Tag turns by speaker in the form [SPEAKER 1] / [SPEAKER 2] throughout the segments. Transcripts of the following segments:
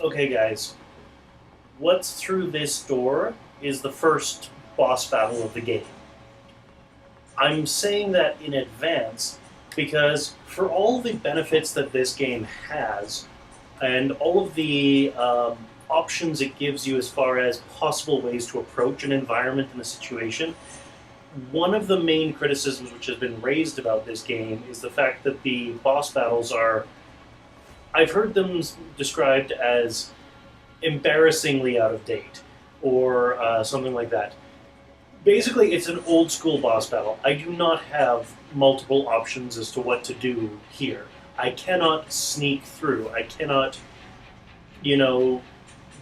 [SPEAKER 1] Okay, guys, what's through this door is the first boss battle of the game. I'm saying that in advance because for all the benefits that this game has and all of the options it gives you as far as possible ways to approach an environment and a situation, one of the main criticisms which has been raised about this game is the fact that the boss battles are, I've heard them described as embarrassingly out of date or something like that. Basically, it's an old school boss battle. I do not have multiple options as to what to do here. I cannot sneak through. I cannot,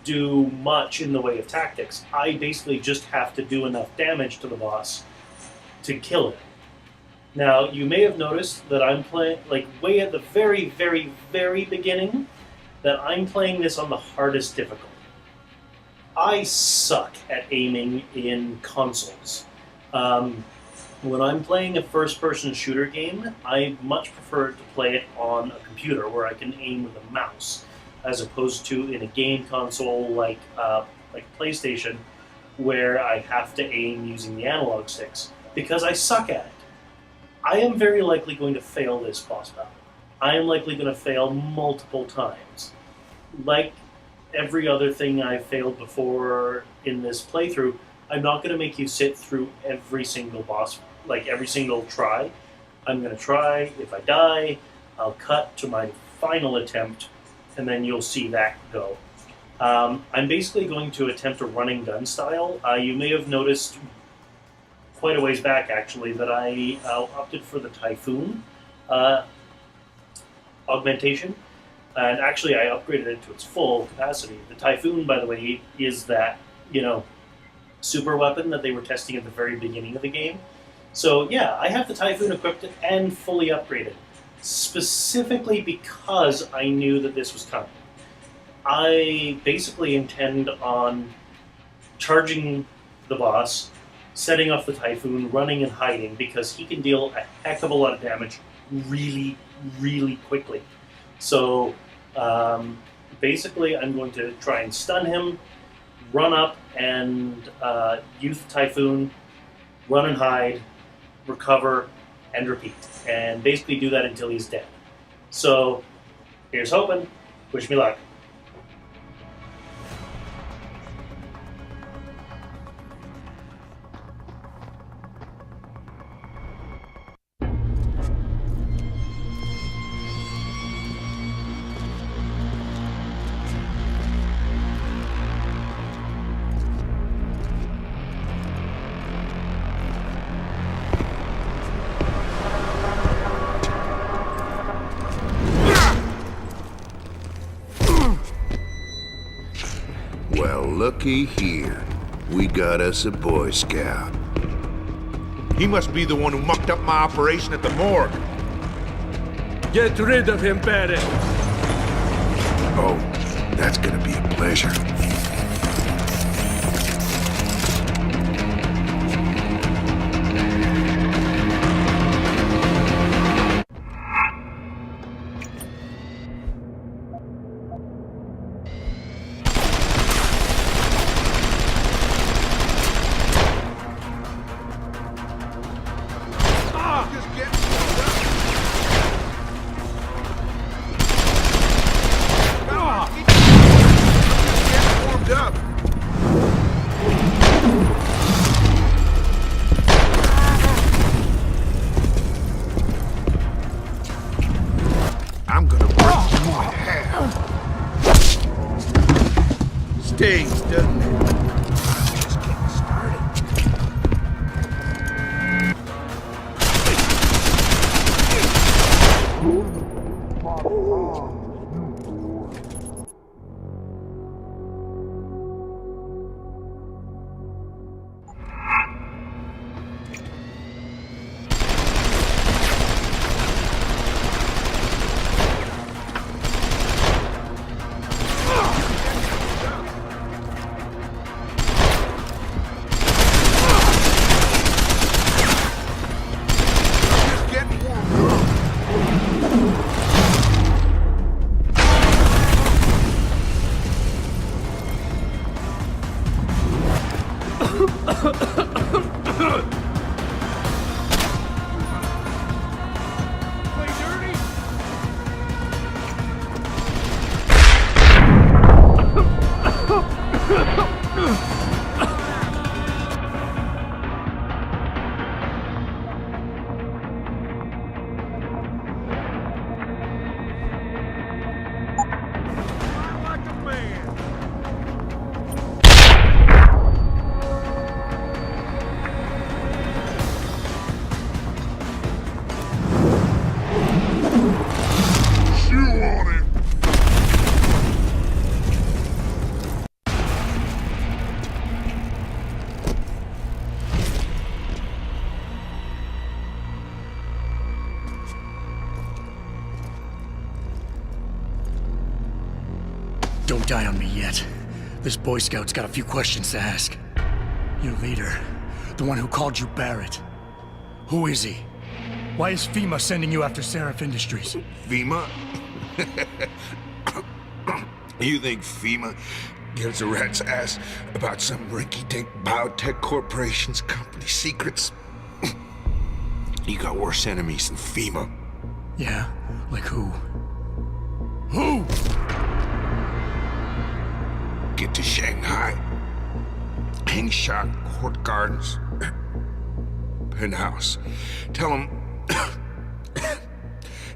[SPEAKER 1] do much in the way of tactics. I basically just have to do enough damage to the boss to kill it. Now, you may have noticed that I'm playing, way at the very, very, very beginning, that I'm playing this on the hardest difficulty. I suck at aiming in consoles. When I'm playing a first-person shooter game, I much prefer to play it on a computer where I can aim with a mouse, as opposed to in a game console like PlayStation, where I have to aim using the analog sticks, because I suck at it. I am very likely going to fail this boss battle. I am likely going to fail multiple times. Like every other thing I've failed before in this playthrough, I'm not going to make you sit through every single boss, every single try. I'm going to try. If I die, I'll cut to my final attempt, and then you'll see that go. I'm basically going to attempt a running gun style. You may have noticed quite a ways back, actually, that I opted for the Typhoon augmentation. And actually, I upgraded it to its full capacity. The Typhoon, by the way, is that, super weapon that they were testing at the very beginning of the game. So, yeah, I have the Typhoon equipped and fully upgraded, specifically because I knew that this was coming. I basically intend on charging the boss, setting off the Typhoon, running and hiding, because he can deal a heck of a lot of damage really, really quickly. So, basically, I'm going to try and stun him, run up and use the Typhoon, run and hide, recover, and repeat. And basically do that until he's dead. So, here's hoping. Wish me luck.
[SPEAKER 2] Looky here. We got us a Boy Scout.
[SPEAKER 3] He must be the one who mucked up my operation at the morgue.
[SPEAKER 4] Get rid of him, Barry.
[SPEAKER 2] Oh, that's gonna be a pleasure.
[SPEAKER 3] Stings, doesn't it?
[SPEAKER 2] Just getting started.
[SPEAKER 3] Just getting warmed up.
[SPEAKER 5] die on me yet. This Boy Scout's got a few questions to ask. Your leader, the one who called you Barrett. Who is he? Why is FEMA sending you after Sarif Industries?
[SPEAKER 3] FEMA? You think FEMA gives a rat's ass about some rinky-dink biotech corporation's company secrets? You got worse enemies than FEMA.
[SPEAKER 5] Yeah? Like who? Who?
[SPEAKER 3] Get to Shanghai. Hangshot Court Gardens. Penthouse. Tell him...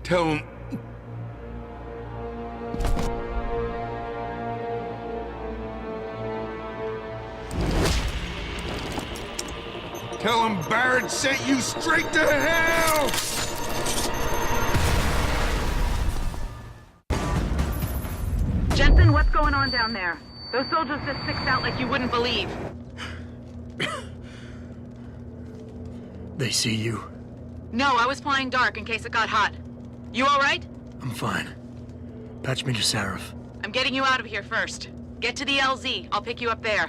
[SPEAKER 3] Tell him... Tell him Barrett sent you straight to hell!
[SPEAKER 6] Jensen, what's going on down there? Those soldiers just sixed out like you wouldn't believe.
[SPEAKER 5] They see you?
[SPEAKER 6] No, I was flying dark in case it got hot. You all right?
[SPEAKER 5] I'm fine. Patch me to Sarif.
[SPEAKER 6] I'm getting you out of here first. Get to the LZ. I'll pick you up there.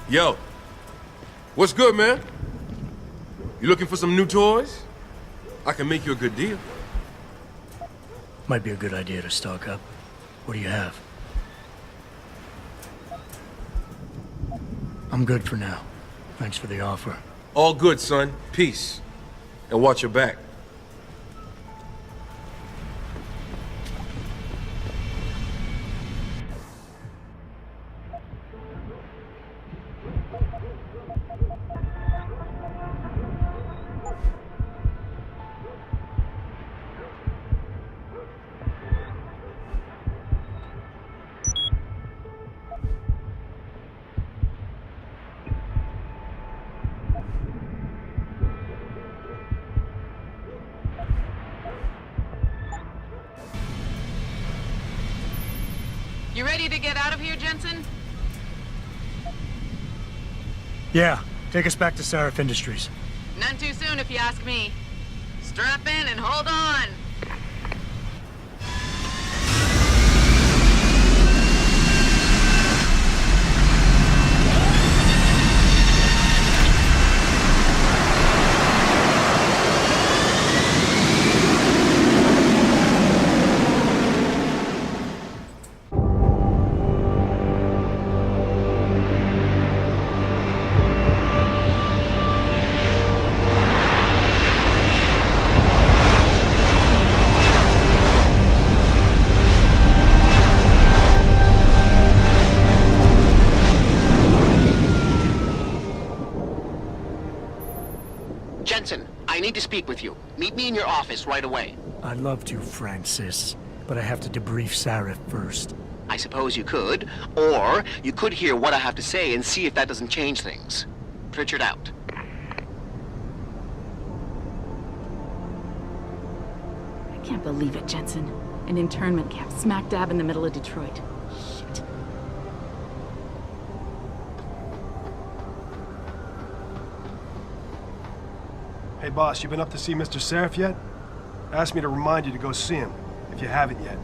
[SPEAKER 4] Yo, what's good, man? You looking for some new toys? I can make you a good deal.
[SPEAKER 5] Might be a good idea to stock up. What do you have? I'm good for now. Thanks for the offer.
[SPEAKER 4] All good, son. Peace. And watch your back.
[SPEAKER 6] ready to get out of here, Jensen?
[SPEAKER 5] Yeah, take us back to Sarif Industries.
[SPEAKER 6] None too soon, if you ask me. Strap in and hold on.
[SPEAKER 7] Jensen, I need to speak with you. Meet me in your office right away.
[SPEAKER 5] I'd love to, Francis, but I have to debrief Sarif first.
[SPEAKER 7] I suppose you could, or you could hear what I have to say and see if that doesn't change things. Pritchard out.
[SPEAKER 6] I can't believe it, Jensen. An internment camp smack dab in the middle of Detroit. Shit.
[SPEAKER 8] Hey boss, you been up to see Mr. Sarif yet? Asked me to remind you to go see him, if you haven't yet.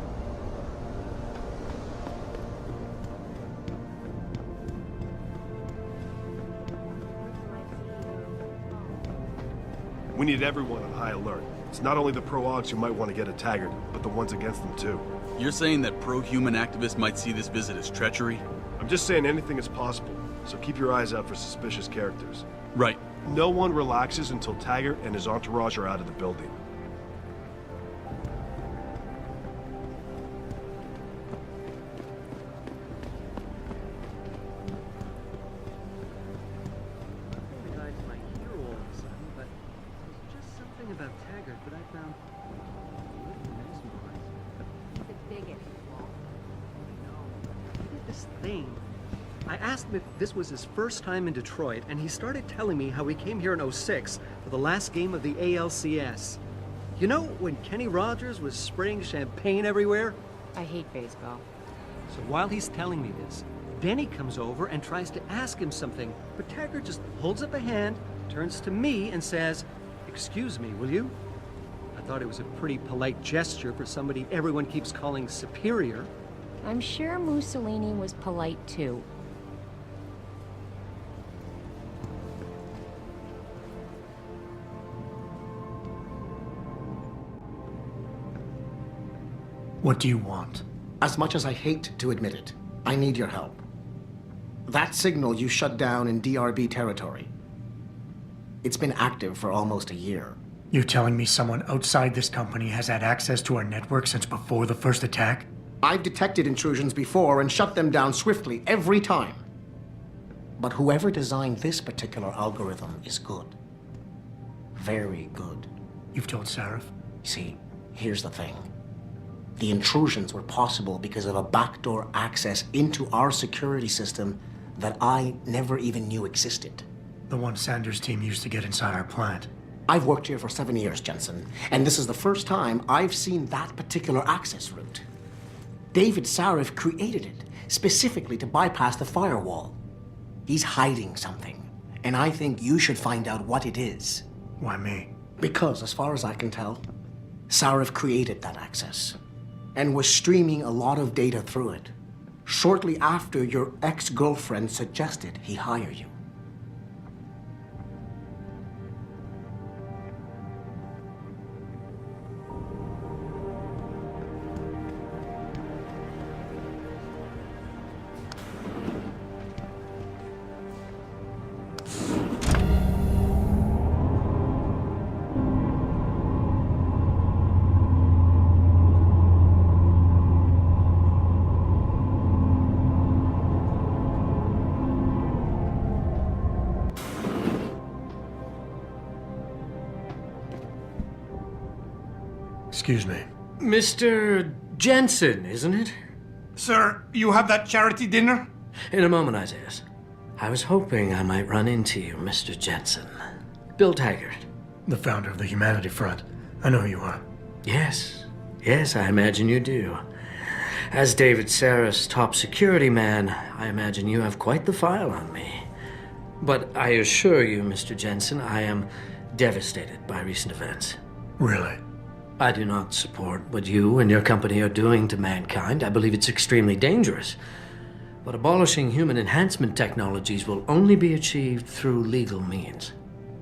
[SPEAKER 8] We need everyone on high alert. It's not only the pro-augs who might want to get at Taggart, but the ones against them too.
[SPEAKER 9] You're saying that pro-human activists might see this visit as treachery?
[SPEAKER 8] I'm just saying anything is possible, so keep your eyes out for suspicious characters.
[SPEAKER 9] Right.
[SPEAKER 8] No one relaxes until Taggart and his entourage are out of the building.
[SPEAKER 10] The guy's my hero all of a sudden, but there's just something about Taggart that I found a little mesmerizing.
[SPEAKER 11] The biggest.
[SPEAKER 10] He did this thing. I asked him if this was his first time in Detroit, and he started telling me how he came here in '06 for the last game of the ALCS. You know, when Kenny Rogers was spraying champagne everywhere?
[SPEAKER 11] I hate baseball.
[SPEAKER 10] So while he's telling me this, Denny comes over and tries to ask him something, but Taggart just holds up a hand, turns to me, and says, "Excuse me, will you?" I thought it was a pretty polite gesture for somebody everyone keeps calling superior.
[SPEAKER 11] I'm sure Mussolini was polite too.
[SPEAKER 5] What do you want?
[SPEAKER 12] As much as I hate to admit it, I need your help. That signal you shut down in DRB territory. It's been active for almost a year.
[SPEAKER 5] You're telling me someone outside this company has had access to our network since before the first attack?
[SPEAKER 12] I've detected intrusions before and shut them down swiftly every time. But whoever designed this particular algorithm is good. Very good.
[SPEAKER 5] You've told Sarif?
[SPEAKER 12] See, here's the thing. The intrusions were possible because of a backdoor access into our security system that I never even knew existed.
[SPEAKER 5] The one Sanders' team used to get inside our plant.
[SPEAKER 12] I've worked here for 7 years, Jensen, and this is the first time I've seen that particular access route. David Sarif created it specifically to bypass the firewall. He's hiding something, and I think you should find out what it is.
[SPEAKER 5] Why me?
[SPEAKER 12] Because, as far as I can tell, Sarif created that access and was streaming a lot of data through it shortly after your ex-girlfriend suggested he hire you.
[SPEAKER 5] Excuse me.
[SPEAKER 13] Mr. Jensen, isn't it?
[SPEAKER 14] Sir, you have that charity dinner?
[SPEAKER 13] In a moment, Isaiah. I was hoping I might run into you, Mr. Jensen. Bill Taggart.
[SPEAKER 5] The founder of the Humanity Front. I know who you are.
[SPEAKER 13] Yes. Yes, I imagine you do. As David Sarif's top security man, I imagine you have quite the file on me. But I assure you, Mr. Jensen, I am devastated by recent events.
[SPEAKER 5] Really?
[SPEAKER 13] I do not support what you and your company are doing to mankind. I believe it's extremely dangerous. But abolishing human enhancement technologies will only be achieved through legal means.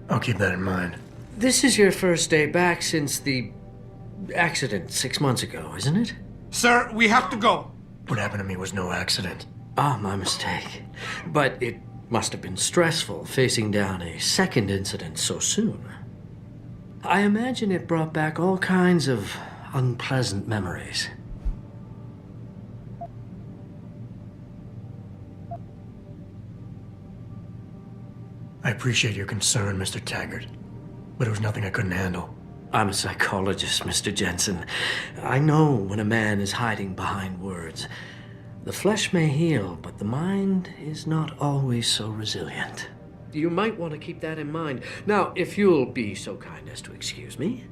[SPEAKER 5] I'll keep that in mind.
[SPEAKER 13] This is your first day back since the accident 6 months ago, isn't it?
[SPEAKER 14] Sir, we have to go.
[SPEAKER 5] What happened to me was no accident.
[SPEAKER 13] Ah, my mistake. But it must have been stressful facing down a second incident so soon. I imagine it brought back all kinds of unpleasant memories.
[SPEAKER 5] I appreciate your concern, Mr. Taggart, but it was nothing I couldn't handle.
[SPEAKER 13] I'm a psychologist, Mr. Jensen. I know when a man is hiding behind words. The flesh may heal, but the mind is not always so resilient. You might want to keep that in mind. Now, if you'll be so kind as to excuse me.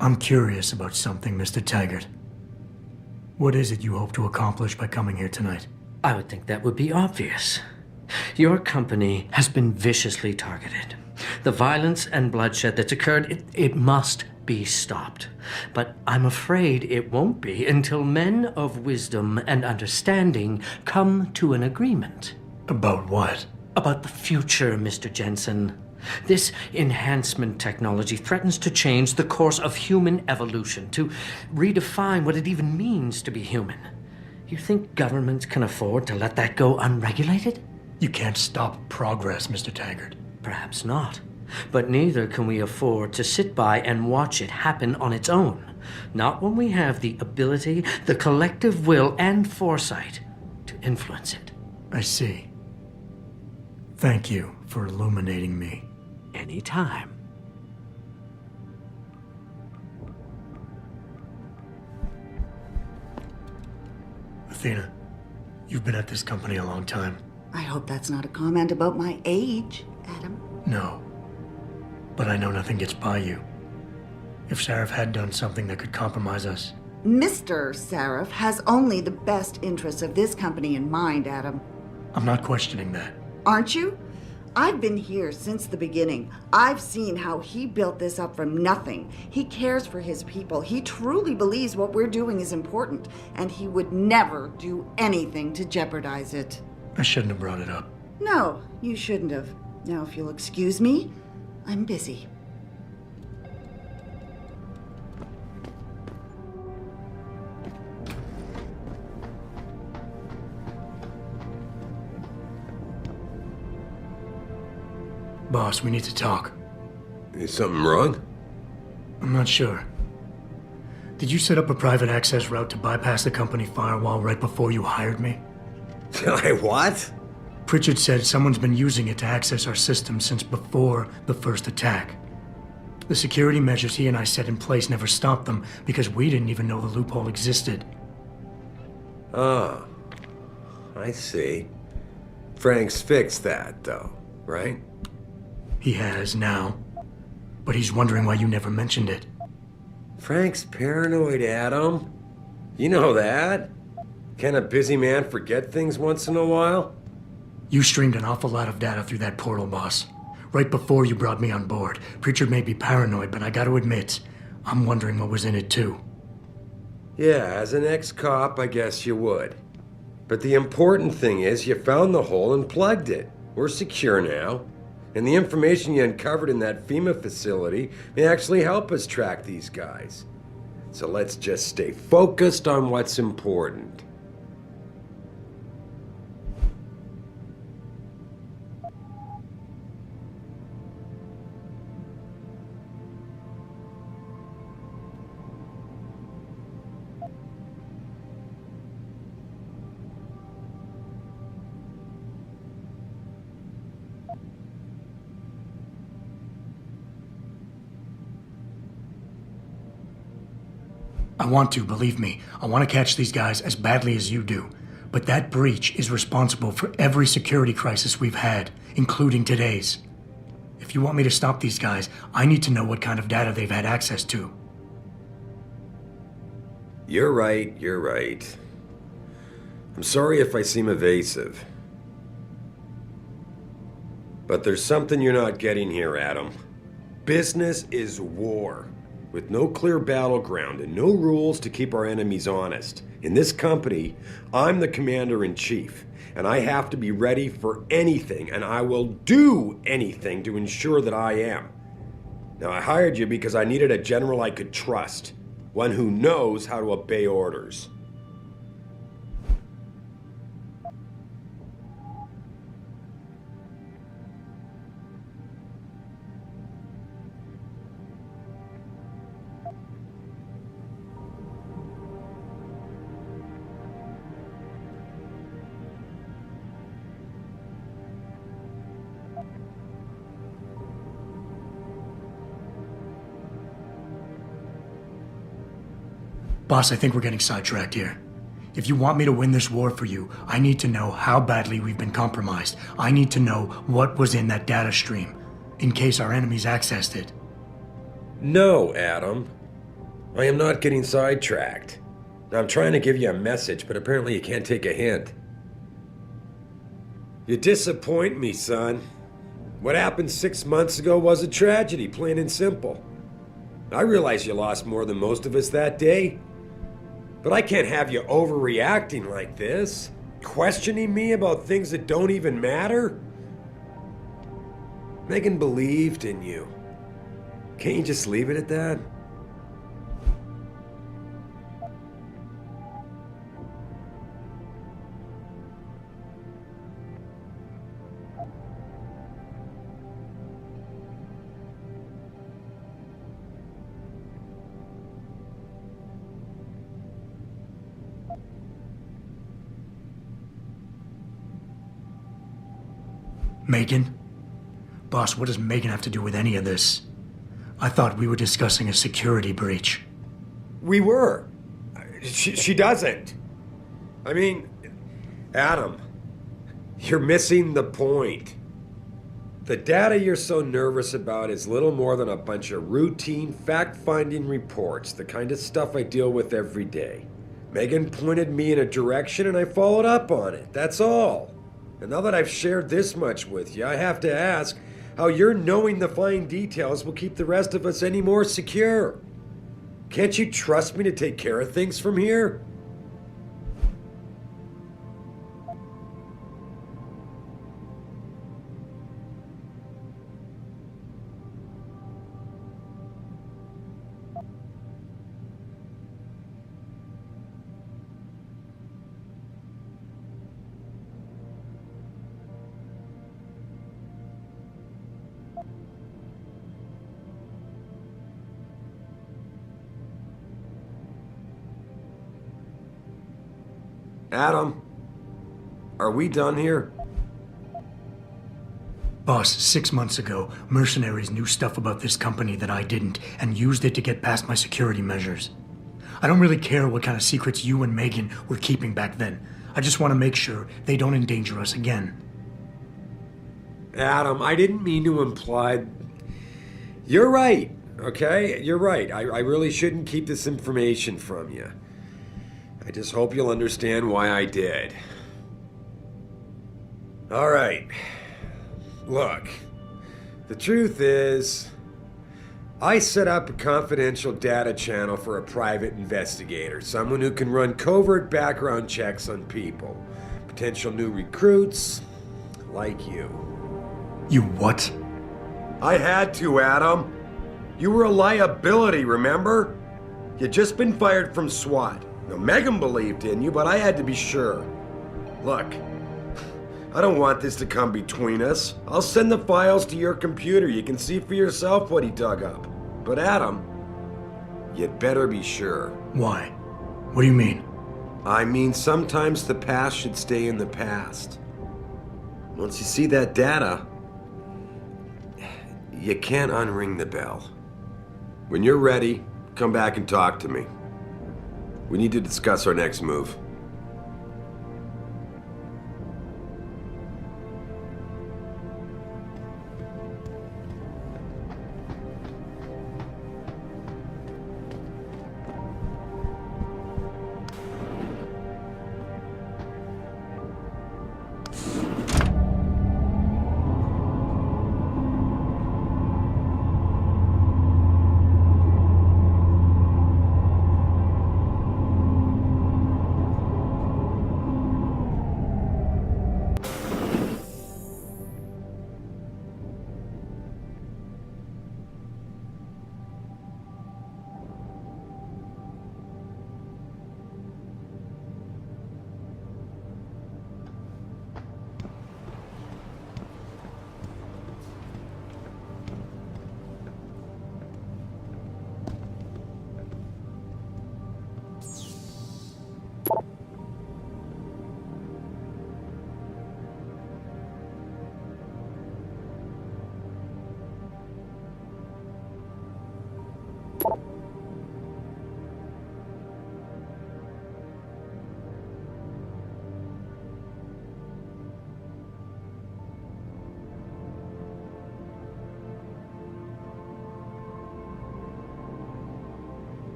[SPEAKER 5] I'm curious about something, Mr. Taggart. What is it you hope to accomplish by coming here tonight?
[SPEAKER 13] I would think that would be obvious. Your company has been viciously targeted. The violence and bloodshed that's occurred, it must be stopped. But I'm afraid it won't be until men of wisdom and understanding come to an agreement.
[SPEAKER 5] About what?
[SPEAKER 13] About the future, Mr. Jensen. This enhancement technology threatens to change the course of human evolution, to redefine what it even means to be human. You think governments can afford to let that go unregulated?
[SPEAKER 5] You can't stop progress, Mr. Taggart.
[SPEAKER 13] Perhaps not. But neither can we afford to sit by and watch it happen on its own. Not when we have the ability, the collective will, and foresight to influence it.
[SPEAKER 5] I see. Thank you for illuminating me.
[SPEAKER 13] Anytime.
[SPEAKER 5] Athena, you've been at this company a long time.
[SPEAKER 15] I hope that's not a comment about my age, Adam.
[SPEAKER 5] No. But I know nothing gets by you. If Sarif had done something that could compromise us...
[SPEAKER 15] Mr. Sarif has only the best interests of this company in mind, Adam.
[SPEAKER 5] I'm not questioning that.
[SPEAKER 15] Aren't you? I've been here since the beginning. I've seen how he built this up from nothing. He cares for his people. He truly believes what we're doing is important, and he would never do anything to jeopardize it.
[SPEAKER 5] I shouldn't have brought it up.
[SPEAKER 15] No, you shouldn't have. Now, if you'll excuse me, I'm busy.
[SPEAKER 5] Boss, we need to talk.
[SPEAKER 4] Is something wrong?
[SPEAKER 5] I'm not sure. Did you set up a private access route to bypass the company firewall right before you hired me?
[SPEAKER 16] What?
[SPEAKER 5] Pritchard said someone's been using it to access our system since before the first attack. The security measures he and I set in place never stopped them because we didn't even know the loophole existed.
[SPEAKER 16] Oh, I see. Frank's fixed that, though, right?
[SPEAKER 5] He has now, but he's wondering why you never mentioned it.
[SPEAKER 16] Frank's paranoid, Adam. You know that. Can a busy man forget things once in a while?
[SPEAKER 5] You streamed an awful lot of data through that portal, boss. Right before you brought me on board. Pritchard may be paranoid, but I gotta admit, I'm wondering what was in it too.
[SPEAKER 16] Yeah, as an ex-cop, I guess you would. But the important thing is you found the hole and plugged it. We're secure now. And the information you uncovered in that FEMA facility may actually help us track these guys. So let's just stay focused on what's important.
[SPEAKER 5] I want to, believe me. I want to catch these guys as badly as you do. but that breach is responsible for every security crisis we've had, including today's. If you want me to stop these guys, I need to know what kind of data they've had access to.
[SPEAKER 16] You're right, you're right. I'm sorry if I seem evasive. But there's something you're not getting here, Adam. Business is war, with no clear battleground and no rules to keep our enemies honest. In this company, I'm the commander-in-chief, and I have to be ready for anything, and I will do anything to ensure that I am. Now, I hired you because I needed a general I could trust, one who knows how to obey orders.
[SPEAKER 5] Boss, I think we're getting sidetracked here. If you want me to win this war for you, I need to know how badly we've been compromised. I need to know what was in that data stream, in case our enemies accessed it.
[SPEAKER 16] No, Adam. I am not getting sidetracked. I'm trying to give you a message, but apparently you can't take a hint. You disappoint me, son. What happened 6 months ago was a tragedy, plain and simple. I realize you lost more than most of us that day. But I can't have you overreacting like this, questioning me about things that don't even matter. Megan believed in you. Can't you just leave it at that?
[SPEAKER 5] Megan? Boss, what does Megan have to do with any of this? I thought we were discussing a security breach.
[SPEAKER 16] We were. She doesn't. I mean, Adam, you're missing the point. The data you're so nervous about is little more than a bunch of routine, fact-finding reports, the kind of stuff I deal with every day. Megan pointed me in a direction and I followed up on it, that's all. And now that I've shared this much with you, I have to ask how your knowing the fine details will keep the rest of us any more secure. Can't you trust me to take care of things from here? Adam, are we done here?
[SPEAKER 5] Boss, 6 months ago, mercenaries knew stuff about this company that I didn't, and used it to get past my security measures. I don't really care what kind of secrets you and Megan were keeping back then. I just want to make sure they don't endanger us again.
[SPEAKER 16] Adam, I didn't mean to imply... You're right, okay? You're right. I really shouldn't keep this information from you. I just hope you'll understand why I did. All right. Look, the truth is, I set up a confidential data channel for a private investigator, someone who can run covert background checks on people, potential new recruits, like you.
[SPEAKER 5] You what?
[SPEAKER 16] I had to, Adam. You were a liability, remember? You'd just been fired from SWAT. Now, Megan believed in you, but I had to be sure. Look, I don't want this to come between us. I'll send the files to your computer. You can see for yourself what he dug up. But Adam, you'd better be sure.
[SPEAKER 5] Why? What do you mean?
[SPEAKER 16] I mean, sometimes the past should stay in the past. Once you see that data, you can't unring the bell. When you're ready, come back and talk to me. We need to discuss our next move.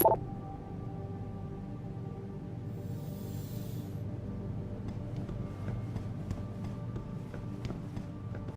[SPEAKER 1] you.